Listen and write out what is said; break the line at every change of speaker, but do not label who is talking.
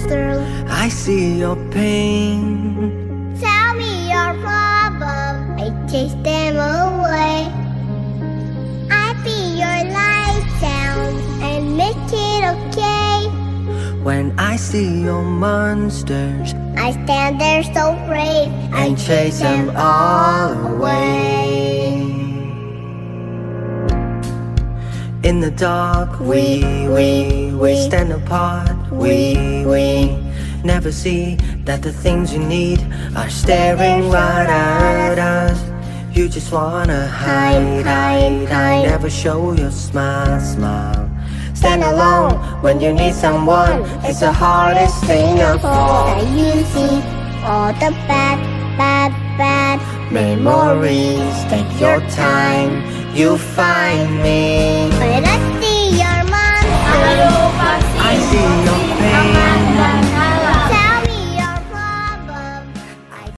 monster.
I see your pain.
Tell me your problem, I chase them away. I be your light down and make it okay.
When I see your monsters,
I stand there so brave
and chase them all away. In the dark, we stand apart. We never see that the things you need are staring right at us. You just wanna hide. Never show your smile. Stand alone when you need someone. It's the hardest thing of all.
that you see all the bad
Memories, take your time, you'll find me.
When I see your monster,